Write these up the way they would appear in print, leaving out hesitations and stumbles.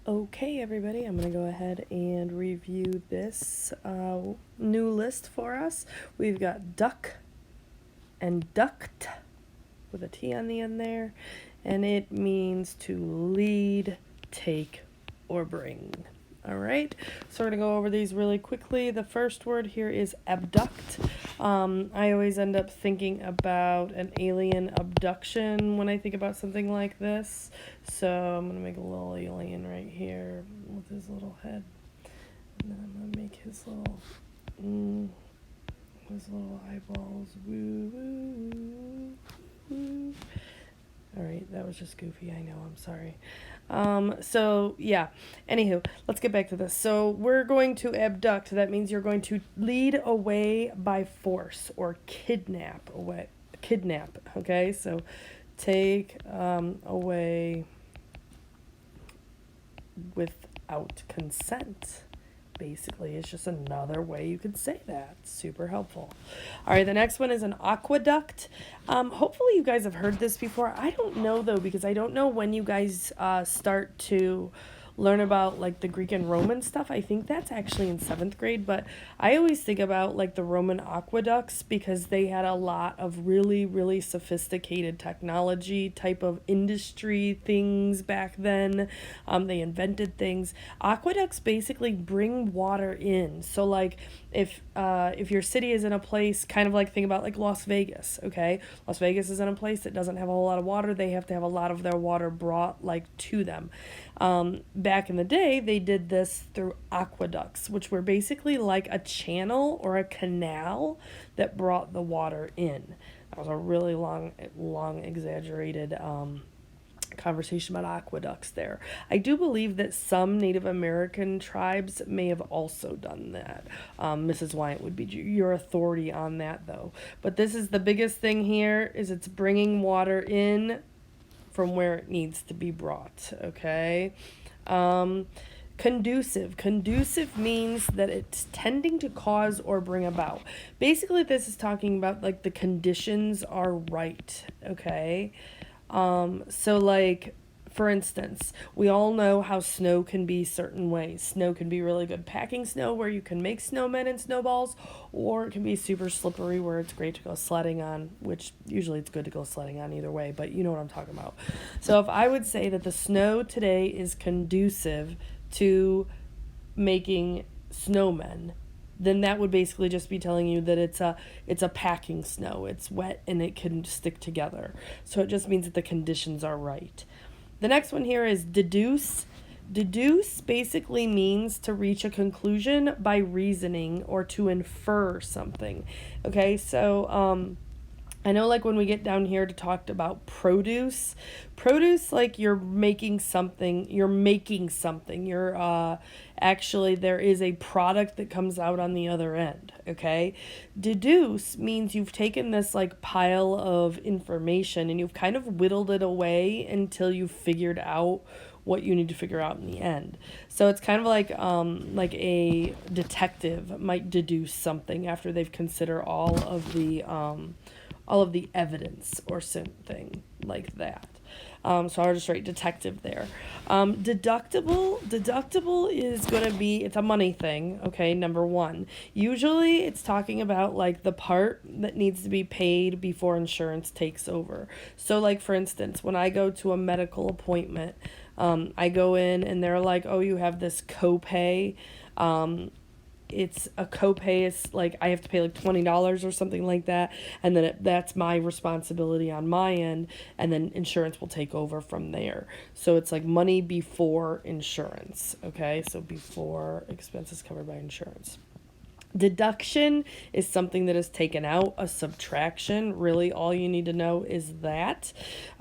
Okay, everybody, I'm going to go ahead and review this new list for us. We've got DUC and DUCT with a T on the end there, and it means to lead, take, or bring. All right, so we're going to go over these really quickly. The first word here is abduct. I always end up thinking about an alien abduction when I think about something like this. So I'm going to make a little alien right here with his little head. And then I'm going to make his little eyeballs. Woo, woo, woo. All right, that was just goofy. I know, I'm sorry. So yeah, anywho, let's get back to this. So we're going to abduct. That means you're going to lead away by force or kidnap, okay? So take away without consent. Basically, it's just another way you could say that. Super helpful. All right, the next one is an aqueduct. Hopefully you guys have heard this before. I don't know, though, because I don't know when you guys start to learn about like the Greek and Roman stuff. I think that's actually in 7th grade, but I always think about like the Roman aqueducts because they had a lot of really, really sophisticated technology type of industry things back then. They invented things. Aqueducts basically bring water in. So like if your city is in a place, kind of like think about like Las Vegas, okay? Las Vegas is in a place that doesn't have a whole lot of water. They have to have a lot of their water brought like to them. Back in the day, they did this through aqueducts, which were basically like a channel or a canal that brought the water in. That was a really long exaggerated conversation about aqueducts there. I do believe that some Native American tribes may have also done that. Mrs. Wyatt would be your authority on that, though. But this is the biggest thing here, is it's bringing water in from where it needs to be brought, okay? Conducive. Conducive means that it's tending to cause or bring about. Basically, this is talking about, like, the conditions are right, okay? So, like, for instance, we all know how snow can be certain ways. Snow can be really good packing snow where you can make snowmen and snowballs, or it can be super slippery where it's great to go sledding on, which usually it's good to go sledding on either way, but you know what I'm talking about. So if I would say that the snow today is conducive to making snowmen, then that would basically just be telling you that it's a packing snow. It's wet and it can stick together. So it just means that the conditions are right. The next one here is deduce. Deduce basically means to reach a conclusion by reasoning or to infer something. Okay, so I know like when we get down here to talk about produce, like you're making something, actually there is a product that comes out on the other end, okay? Deduce means you've taken this like pile of information and you've kind of whittled it away until you've figured out what you need to figure out in the end. So it's kind of like a detective might deduce something after they've considered all of the evidence or something like that. So I'll just write detective there. Deductible is going to be, it's a money thing, okay, number one. Usually it's talking about like the part that needs to be paid before insurance takes over. So like for instance, when I go to a medical appointment, I go in and they're like, oh, you have this copay. It's a copay is like I have to pay like $20 or something like that, and then that's my responsibility on my end, and then insurance will take over from there. So it's like money before insurance, okay? So before expenses covered by insurance. Deduction is something that is taken out, a subtraction. Really, all you need to know is that.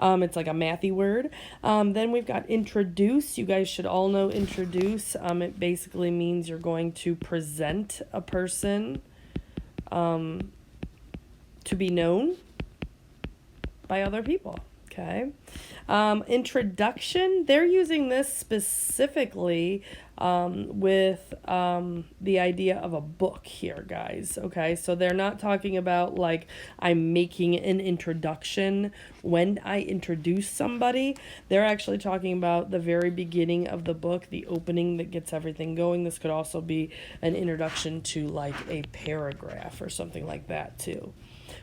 It's like a mathy word. Then we've got introduce. You guys should all know introduce. It basically means you're going to present a person to be known by other people. Okay. Introduction, they're using this specifically with the idea of a book here, guys. Okay, so they're not talking about like I'm making an introduction when I introduce somebody. They're actually talking about the very beginning of the book, the opening that gets everything going. This could also be an introduction to like a paragraph or something like that too.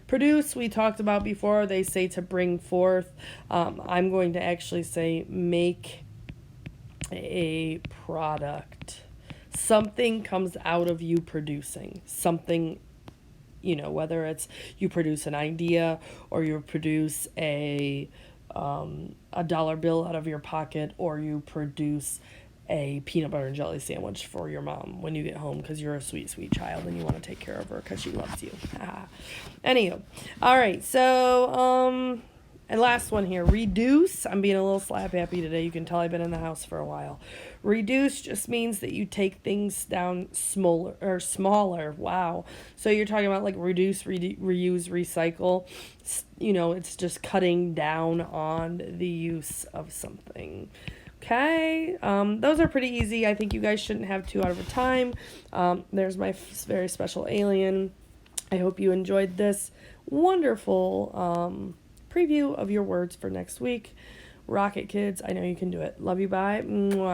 Produce, we talked about before. They say to bring forth. I'm going to actually say make a product. Something comes out of you producing. Something, whether it's you produce an idea or you produce a dollar bill out of your pocket, or you produce a peanut butter and jelly sandwich for your mom when you get home because you're a sweet, sweet child and you want to take care of her because she loves you. Anywho, all right, so and last one here, reduce. I'm being a little slap happy today. You can tell I've been in the house for a while. Reduce just means that you take things down smaller. Wow. So you're talking about like reduce, reuse, recycle. It's just cutting down on the use of something. Okay, those are pretty easy. I think you guys shouldn't have 2 out of a time. There's my very special alien. I hope you enjoyed this wonderful preview of your words for next week. Rock it, kids. I know you can do it. Love you. Bye. Mwah.